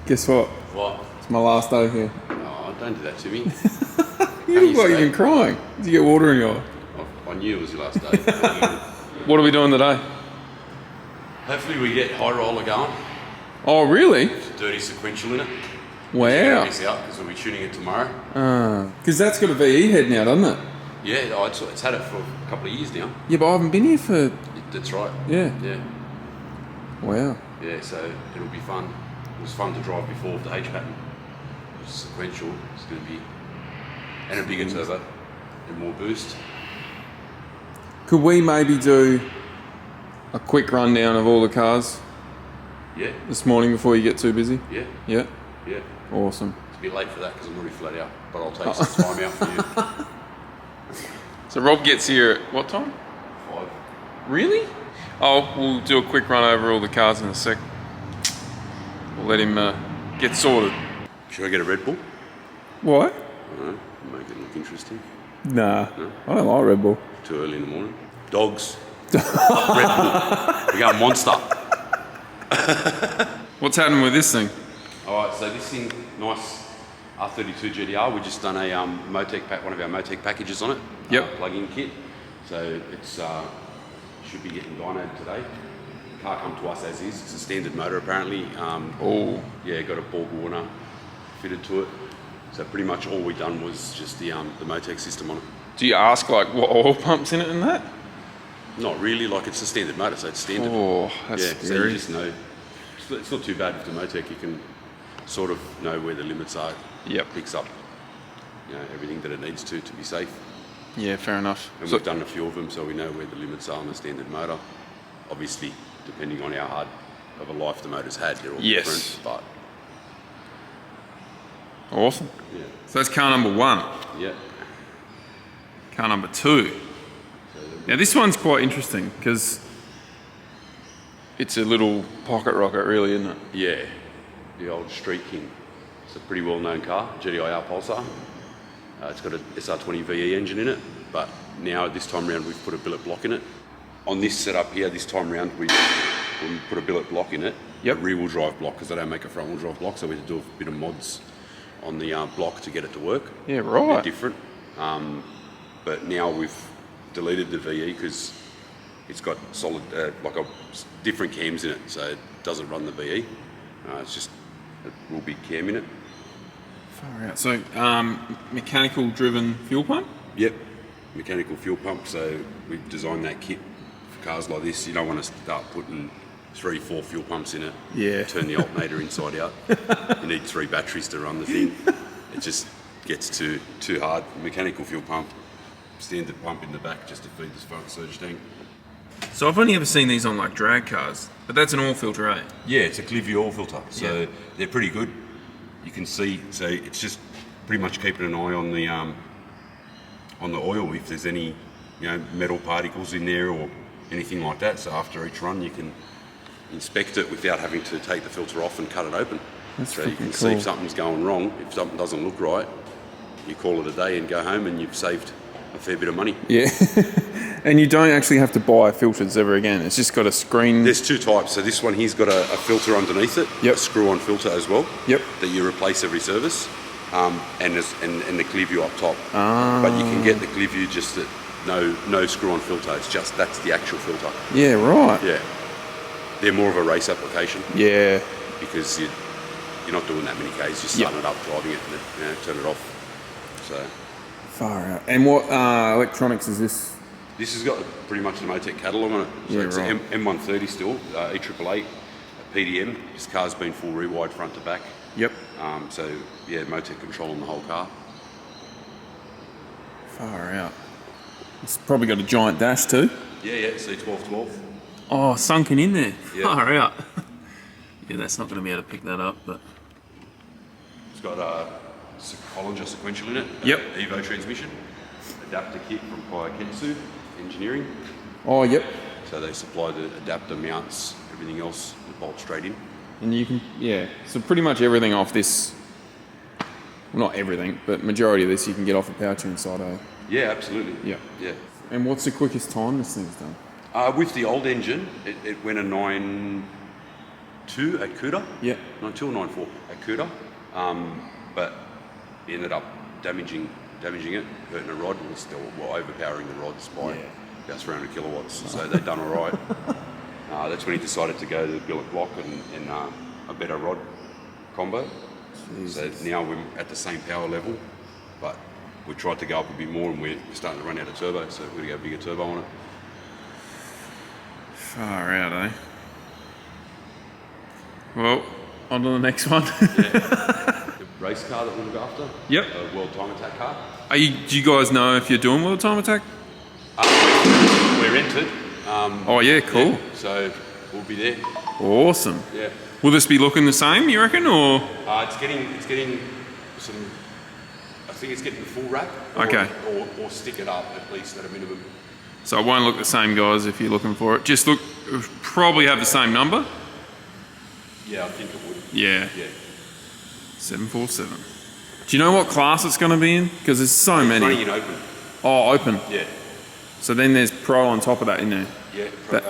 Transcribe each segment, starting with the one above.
Guess what? What? It's my last day here. Oh, don't do that to me. You look like you've been crying. Did you get water in your eye? I knew it was your last day. What are we doing today? Hopefully we get high roller going. Oh, really? Dirty sequential in it. Wow. Miss out because we'll be tuning it tomorrow. Because that's got a VE head now, doesn't it? Yeah, it's had it for a couple of years now. Yeah, but I haven't been here for... That's right. Yeah. Yeah. Wow. Yeah, so it'll be fun. It was fun to drive before with the H pattern. It's sequential. It's going to be... And a bigger turbo and more boost. Could we maybe do a quick rundown of all the cars? Yeah. This morning before you get too busy? Yeah. Yeah? Yeah. Awesome. It's a bit late for that because I'm already flat out, but I'll take some time out for you. So Rob gets here at what time? 5. Really? Oh, we'll do a quick run over all the cars in a sec. We'll let him get sorted. Should I get a Red Bull? Why? I don't know. Make it look interesting. Nah. No? I don't like Red Bull. Too early in the morning. Dogs. Red Bull. We got Monster. What's happening with this thing? Alright, so this thing, nice R32 GTi-R. We've just done a Motec pack, one of our Motec packages on it. Yep. Plug-in kit. So it's should be getting dynoed today. The car come to us as is. It's a standard motor apparently. Yeah, got a Borg Warner fitted to it. So pretty much all we done was just the Motec system on it. Do you ask like what oil pumps in it and that? Not really, like it's a standard motor, so it's standard. Oh, that's yeah, scary. so you just know. It's not too bad with the Motec. You can sort of know where the limits are. Yep. Picks up, everything that it needs to be safe. Yeah, fair enough. And we've done a few of them, so we know where the limits are on the standard motor. Obviously, depending on how hard of a life the motor's had, they're all different. But awesome. yeah, So that's car number 1. yeah. Car number 2. Now this one's quite interesting because it's a little pocket rocket, really, isn't it? Yeah, the old Street King. It's a pretty well-known car, GTI Pulsar. It's got a SR20 VE engine in it, but now this time round we've put a billet block in it. On this setup here, this time round we put a billet block in it, Yep. a rear-wheel drive block because they don't make a front-wheel drive block, so we had to do a bit of mods on the block to get it to work. Yeah, right. They're different, but now we've deleted the VE because it's got solid, different cams in it, so it doesn't run the VE. It's just a real big cam in it. Far out. So mechanical driven fuel pump? Yep, mechanical fuel pump. So we've designed that kit for cars like this. You don't want to start putting 3-4 fuel pumps in it. Yeah. Turn the alternator inside out. You need 3 batteries to run the thing. It just gets too hard. Mechanical fuel pump, standard pump in the back just to feed this front surge tank. So I've only ever seen these on like drag cars, but that's an oil filter, eh? Yeah, it's a Clivy oil filter, so Yeah. they're pretty good. You can see, so it's just pretty much keeping an eye on the oil if there's any metal particles in there or anything like that. So after each run, you can inspect it without having to take the filter off and cut it open. That's so you can freaking see cool. if something's going wrong. If something doesn't look right, you call it a day and go home, and you've saved a fair bit of money. Yeah. And you don't actually have to buy filters ever again. It's just got a screen. There's 2 types. So this one here's got a filter underneath it, Yep. a screw-on filter as well. Yep. That you replace every service, and the Clearview up top. But you can get the Clearview just that no screw-on filter. It's just that's the actual filter. Yeah, right. Yeah. They're more of a race application Yeah. because you're not doing that many Ks. You're starting it up, driving it, and turn it off. So Far out. And what electronics is this? this has got pretty much the Motec catalogue on it. So Yeah, it's right. an M130 still, E888, a PDM. This car's been full rewired front to back. Yep. So yeah, Motec control on the whole car. Far out. It's probably got a giant dash too. Yeah, C1212. Oh, sunken in there. Yeah. Far out. Yeah, that's not going to be able to pick that up, but... It's got a Corolla sequential in it. Yep. Evo transmission. Adapter kit from Powertune Engineering. Oh, yep. So they supply the adapter mounts, everything else, the bolt straight in. And you can, yeah, so pretty much everything off this, well, not everything, but majority of this you can get off a Powertune side, eh? Yeah, absolutely. Yeah. Yeah. And what's the quickest time this thing's done? With the old engine, it went a 9.2 2 at Cuda. Yeah. 92 or 94 at Cuda. But he ended up damaging it, hurting a rod, and still overpowering the rods by about 300 kilowatts. So they've done all right. That's when he decided to go to the billet block and a better rod combo. Jesus. So now we're at the same power level, but we tried to go up a bit more, and we're starting to run out of turbo, so we're going to go bigger turbo on it. Far out, eh? Well, on to the next one. The race car that we look after. Yep. A World Time Attack car. Do you guys know if you're doing World Time Attack? We're entered. Oh yeah, cool. Yeah, so we'll be there. Awesome. Yeah. Will this be looking the same, you reckon, or? It's getting some. I think it's getting the full wrap. Okay. Or stick it up at least at a minimum. So it won't look the same, guys, if you're looking for it. Just look, it'll probably have the same number. Yeah, I think it would. Yeah. Yeah. 747. Do you know what class it's going to be in? Because there's so many. Running in open. Oh, open. Yeah. So then there's Pro on top of that, isn't there? Yeah.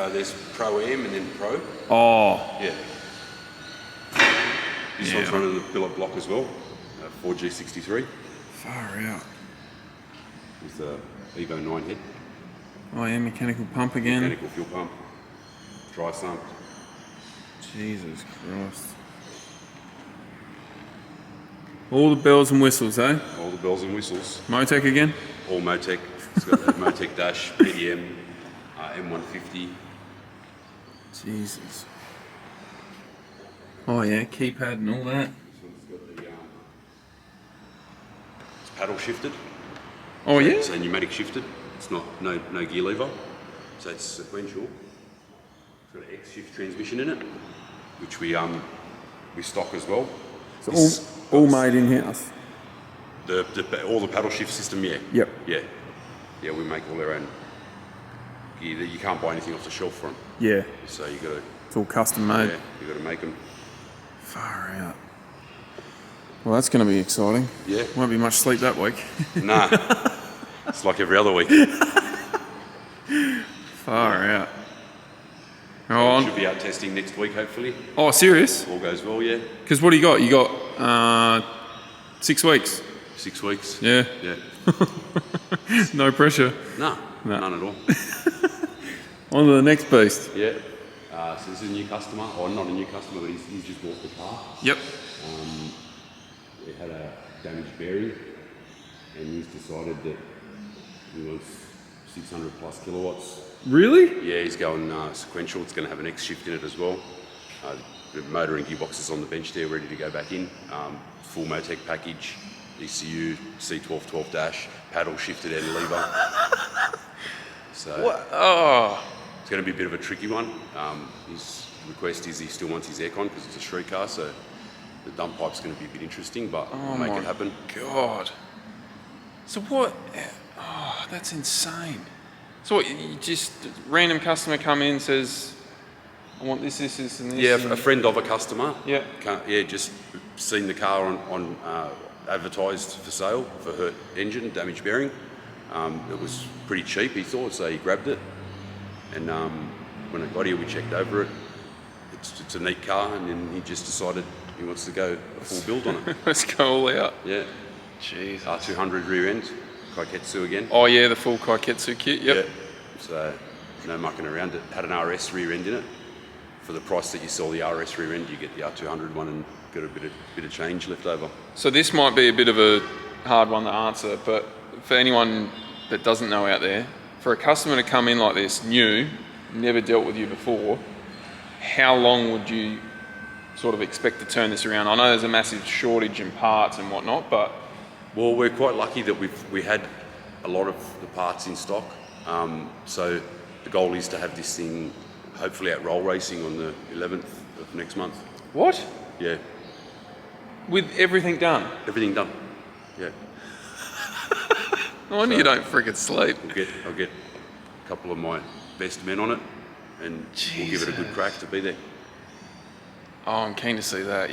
There's Pro M and then Pro. Oh. Yeah. This one's running the billet block as well. 4G63. Far out. With the Evo 9 head. Oh yeah, mechanical pump again. Mechanical fuel pump. Dry sump. Jesus Christ. All the bells and whistles, eh? All the bells and whistles. Motec again? All Motec. It's got the Motec dash, PDM, M150. Jesus. Oh yeah, keypad and all that. This one's got the it's paddle shifted. Oh yeah? So pneumatic shifted. It's not no gear lever. So it's sequential. It's got an X shift transmission in it, which we stock as well. So all made in house. All the paddle shift system, yeah. Yep. Yeah. Yeah, we make all our own gear. You can't buy anything off the shelf from. Yeah. So you got to. It's all custom made. Yeah, you got to make them. Far out. Well, that's going to be exciting. Yeah. Won't be much sleep that week. Nah. It's like every other week. Far out. Oh, should be out testing next week, hopefully. Oh, serious? All goes well, yeah. Because what do you got? You got 6 weeks. 6 weeks. Yeah. Yeah. No pressure. Nah, none at all. On to the next beast. Yeah. So this is a new customer, or not a new customer, but he's just bought the car. Yep. It had a damaged bearing, and he's decided that he wants 600 plus kilowatts. Really? Yeah, he's going sequential. It's going to have an X shift in it as well. The motor and gearbox is on the bench there, ready to go back in. Full Motec package, ECU, C1212 dash, paddle shifted end lever. So What? Oh. it's going to be a bit of a tricky one. His request is he still wants his aircon because it's a street car, so the dump pipe's going to be a bit interesting, but we'll make it happen. God. So what? Oh, that's insane. So what, you just, random customer come in, says, I want this, and this. Yeah, a friend of a customer. Yeah. Yeah, just seen the car on advertised for sale for her engine, damaged bearing. It was pretty cheap, he thought, so he grabbed it. And when it got here, we checked over it. It's a neat car, and then he just decided he wants to go a full build on it. Let's go all out. Yeah. Jeez. R200 rear end, Kaiketsu again. Oh yeah, the full Kaiketsu kit, yep. Yeah. So no mucking around. It had an RS rear end in it. For the price that you sell the RS rear end, you get the R200 one and got a bit of change left over. So this might be a bit of a hard one to answer, but for anyone that doesn't know out there, for a customer to come in like this, new, never dealt with you before, how long would you sort of expect to turn this around? I know there's a massive shortage in parts and whatnot, but... Well, we're quite lucky that we had a lot of the parts in stock. So the goal is to have this thing hopefully at roll racing on the 11th of next month. What? Yeah. With everything done? Everything done. Yeah. No wonder you don't freaking sleep. I'll get a couple of my best men on it, and we'll give it a good crack to be there. Oh, I'm keen to see that.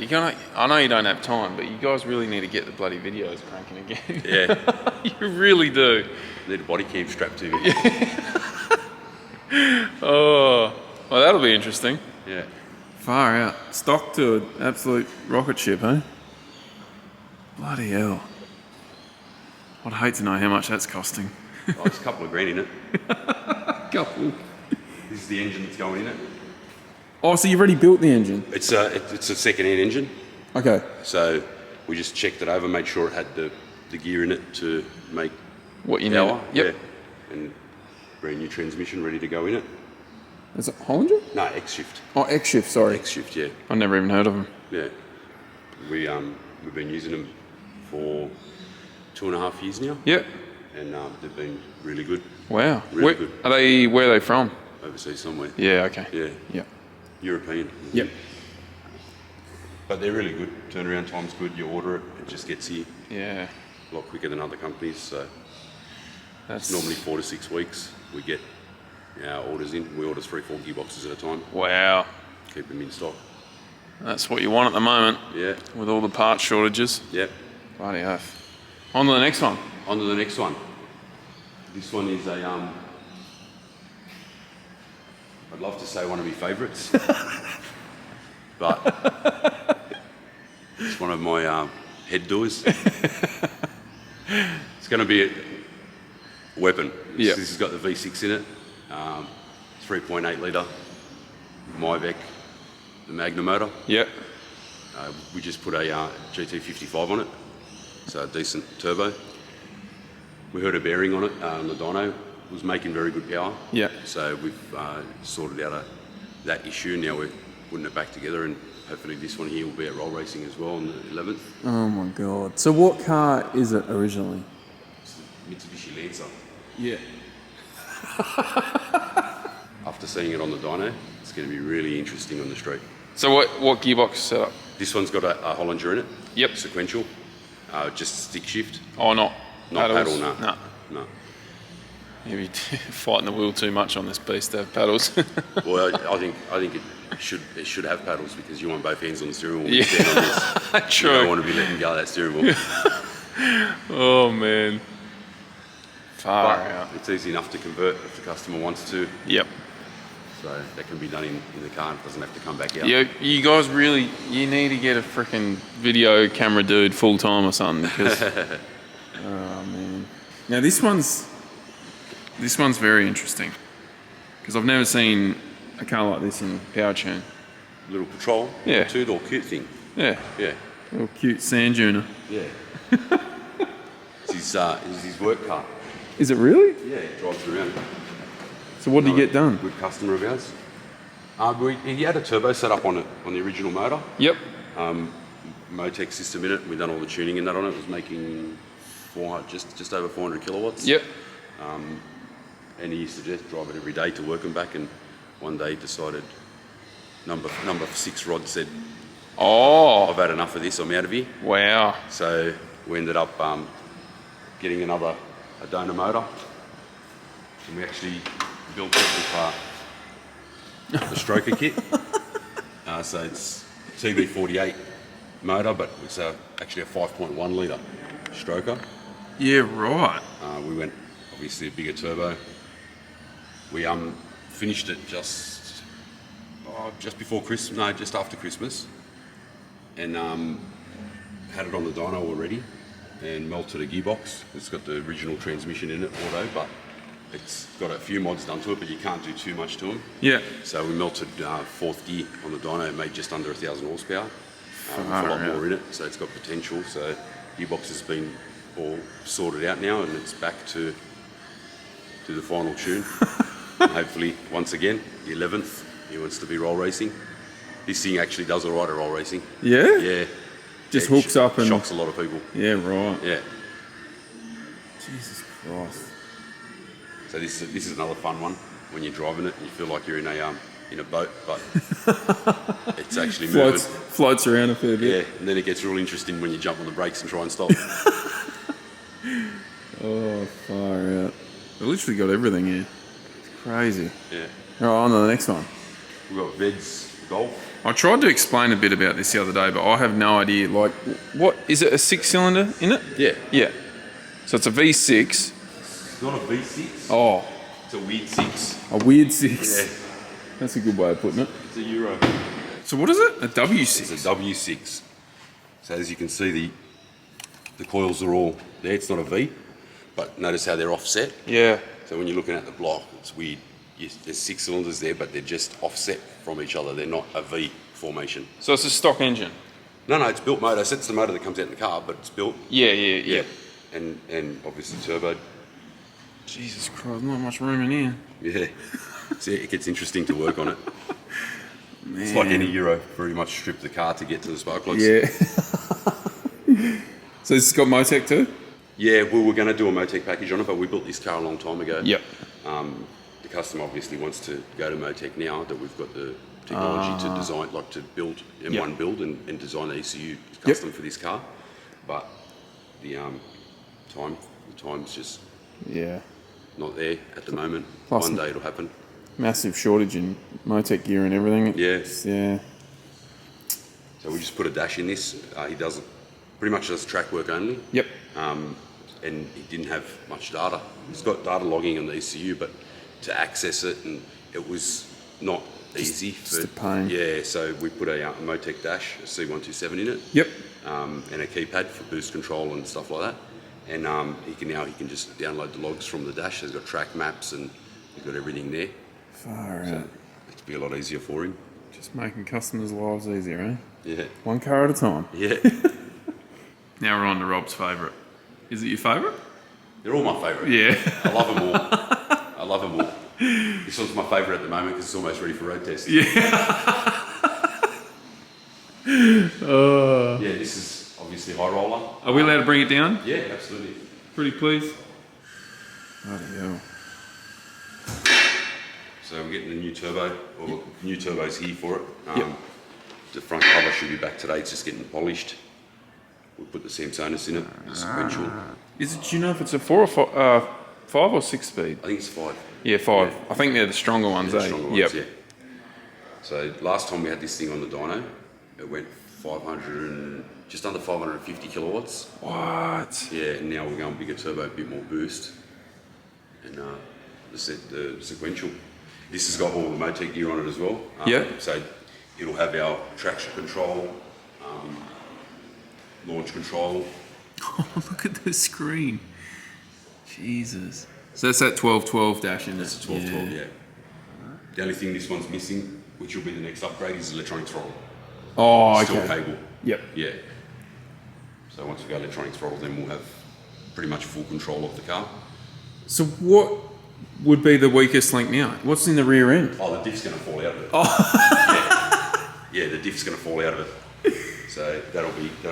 I know you don't have time, but you guys really need to get the bloody videos cranking again. Yeah. You really do. Need a body cam strapped to me. Oh, well, that'll be interesting. Yeah. Far out. Stock to an absolute rocket ship, eh? Bloody hell. I'd hate to know how much that's costing. Oh, there's a couple of grand in it. Couple. This is the engine that's going in it. Oh, so you've already built the engine? It's a second-hand engine. Okay. So we just checked it over, made sure it had the gear in it to make What you power. need. Yep. Yeah. And brand new transmission ready to go in it. Is it Hollinger? No, X-Shift. Oh, X-Shift, sorry. X-Shift, yeah. I've never even heard of them. Yeah. We've been using them for 2.5 years now. Yep. And they've been really good. Wow. Really good. Where are they from? Overseas somewhere. Yeah, okay. Yeah. Yep. European. Yep. But they're really good. Turnaround time's good. You order it, it just gets here Yeah. a lot quicker than other companies. So That's normally 4 to 6 weeks we get our orders in. We order 3-4 gearboxes at a time. Wow. Keep them in stock. That's what you want at the moment Yeah. with all the part shortages. Yep. Bloody oath. On to the next one. On to the next one. This one is a I'd love to say one of my favourites, but it's one of my head doers. It's going to be a weapon. Yep. This has got the V6 in it, 3.8 litre Motec, the Magna motor. Yep. We just put a GT55 on it, so a decent turbo. We heard a bearing on it on the dyno. It was making very good power. Yep. So we've sorted out that issue. Now we're putting it back together, and hopefully this one here will be at roll racing as well on the 11th. Oh my god. So what car is it originally? It's the Mitsubishi Lancer. Yeah. After seeing it on the dyno, it's going to be really interesting on the street. So what gearbox setup? This one's got a Hollinger in it. Yep. Sequential. Just stick shift. Oh, not Not paddles? paddle, no. No. No. You'd be fighting the wheel too much on this beast to have paddles. Well, I think it should have paddles because you want both hands on the steering wheel. Yeah. When you stand on this. True. You don't want to be letting go of that steering wheel. Oh man. Far But out. it's easy enough to convert if the customer wants to. Yep. So that can be done in the car. It doesn't have to come back out. Yeah, you guys really, you need to get a freaking video camera dude full time or something because, oh man. Now this one's very interesting because I've never seen a car like this in Powertune. Little patrol. Yeah. Two-door cute thing. Yeah, Yeah. little cute sand duner. Yeah. It's his work car. Is it really? Yeah, it drives around. So what did you get done? Good customer of ours. He had a turbo set up on it, on the original motor. Yep. Motec system in it. We've done all the tuning and that on it. It was making just over 400 kilowatts. Yep. And he used to just drive it every day to work and back. And one day decided number 6 rod said, Oh, "I've had enough of this. I'm out of here." wow. So we ended up getting a donor motor, and we actually built it with the stroker kit. So it's a TB48 motor, but it's actually a 5.1 litre stroker. Yeah, right. We went obviously a bigger turbo. We finished it just before Christmas, no, just after Christmas, and had it on the dyno already, and melted a gearbox. It's got the original transmission in it, auto, but it's got a few mods done to it, but you can't do too much to them. Yeah. So we melted 4th gear on the dyno. It made just under 1,000 horsepower. With a lot more in it, so it's got potential. So gearbox has been all sorted out now, and it's back to the final tune. And hopefully, once again, the 11th, he wants to be roll racing. This thing actually does all right at roll racing. Yeah? Yeah. Just It hooks up and... shocks a lot of people. Yeah, right. Yeah. Jesus Christ. So this is another fun one when you're driving it and you feel like you're in a boat, but it's actually moving. Floats around a fair bit. Yeah, and then it gets real interesting when you jump on the brakes and try and stop. Oh, far out. They literally got everything here. It's crazy. Yeah. All right, on to the next one. We've got Ved's Golf. I tried to explain a bit about this the other day, but I have no idea. Like, what is it? A 6-cylinder in it? Yeah. Yeah. So it's a V6. It's not a V6. Oh, It's a weird 6. a weird 6. Yeah. That's a good way of putting it. It's a Euro. So what is it? A W6? It's a W6. So as you can see, the coils are all there. It's not a V, but notice how they're offset. Yeah. So when you're looking at the block, it's weird. There's 6 cylinders there, but they're just offset from each other. They're not a V formation. So it's a stock engine? No, it's built motor. So it's the motor that comes out in the car, but it's built. Yeah. And obviously turbo. Jesus Christ, not much room in here. Yeah. See, it gets interesting to work on it. Man. It's like any Euro, pretty much strip the car to get to the spark plugs. Yeah. So this has got Motec too? Yeah, we were going to do a Motec package on it, but we built this car a long time ago. Yep. The customer obviously wants to go to Motec now that we've got the technology to design, like to build M1 build and design the ECU custom for this car. But the time's just not there at the moment. Plus one day it'll happen. Massive shortage in Motec gear and everything. Yes. Yeah. So we just put a dash in this. He does pretty much does track work only. Yep. And he didn't have much data. He's got data logging on the ECU, but to access it, and it was not easy. Just a pain. Yeah, so we put a Motec dash, a C127 in it. Yep. And a keypad for boost control and stuff like that. And he can just download the logs from the dash. He's got track maps and he's got everything there. Far so out. it'll be a lot easier for him. Just making customers' lives easier, eh? Yeah. One car at a time. Yeah. Now we're on to Rob's favourite. Is it your favourite? They're all my favourite. Yeah. I love them all. I love them all. This one's my favourite at the moment because it's almost ready for road test. Yeah. Yeah, this is obviously high roller. Are we allowed to bring it down? Yeah, absolutely. Pretty please. Bloody hell. So we're getting a new turbo, or new turbos here for it. Yep. The front cover should be back today. It's just getting polished. We'll put the Samsonus in it, the sequential. Do you know if it's a 4 or 5 or 6 speed? I think it's 5. Yeah, 5. I think they're the stronger ones, The eh? stronger ones, Yep. yeah. So last time we had this thing on the dyno, it went 500 and just under 550 kilowatts. What? Yeah, and now we're going bigger turbo, a bit more boost. And the sequential. This has got all the Motec gear on it as well. Yeah. So it'll have our traction control, launch control. Oh, look at the screen. Jesus. So that's that 1212 dash, isn't it? It's a 1212, yeah. The only thing this one's missing, which will be the next upgrade, is electronic throttle. Oh, okay. Still cable. Yep. Yeah. So once we go electronic throttle, then we'll have pretty much full control of the car. So what would be the weakest link now? What's in the rear end? Oh, the diff's going to fall out of it. Oh. Yeah, the diff's going to fall out of it. So that'll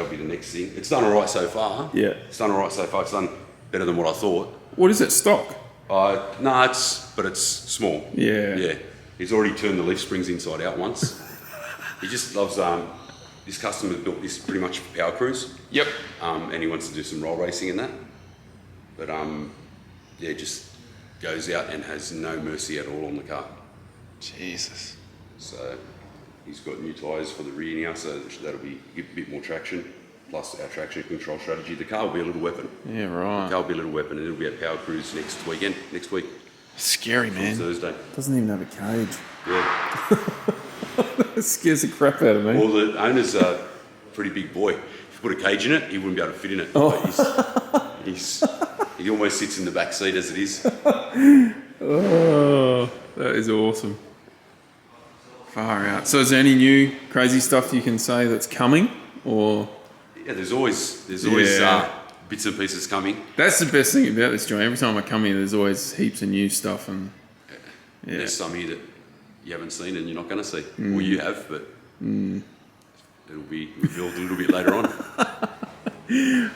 be the next thing. It's done all right so far. Yeah. It's done all right so far. It's done better than what I thought. What is it, stock? No, it's small. Yeah. Yeah. He's already turned the leaf springs inside out once. He just loves, this customer built this pretty much for power cruise. Yep. And he wants to do some roll racing in that. But yeah, just goes out and has no mercy at all on the car. Jesus. So he's got new tyres for the rear now, so that'll be a bit more traction. Plus our traction control strategy. The car will be a little weapon. Yeah, right. The car will be a little weapon, and it'll be at power cruise next week. Scary, man. Thursday. Doesn't even have a cage. Yeah. That scares the crap out of me. Well, the owner's a pretty big boy. If you put a cage in it, he wouldn't be able to fit in it. Oh. He almost sits in the back seat as it is. Oh, that is awesome. Far out. So is there any new crazy stuff you can say that's coming, or? Yeah, there's always bits and pieces coming. That's the best thing about this joint. Every time I come here, there's always heaps of new stuff, and There's some here that you haven't seen and you're not going to see. Well, you have, but it'll be revealed a little bit later on.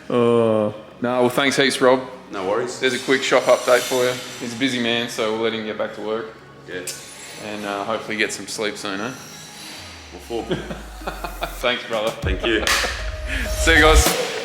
Oh no. Well, thanks heaps, Rob. No worries. There's a quick shop update for you. He's a busy man, so we'll let him get back to work. Yeah. And hopefully get some sleep soon, eh? Well, Thanks, brother. Thank you. See you guys.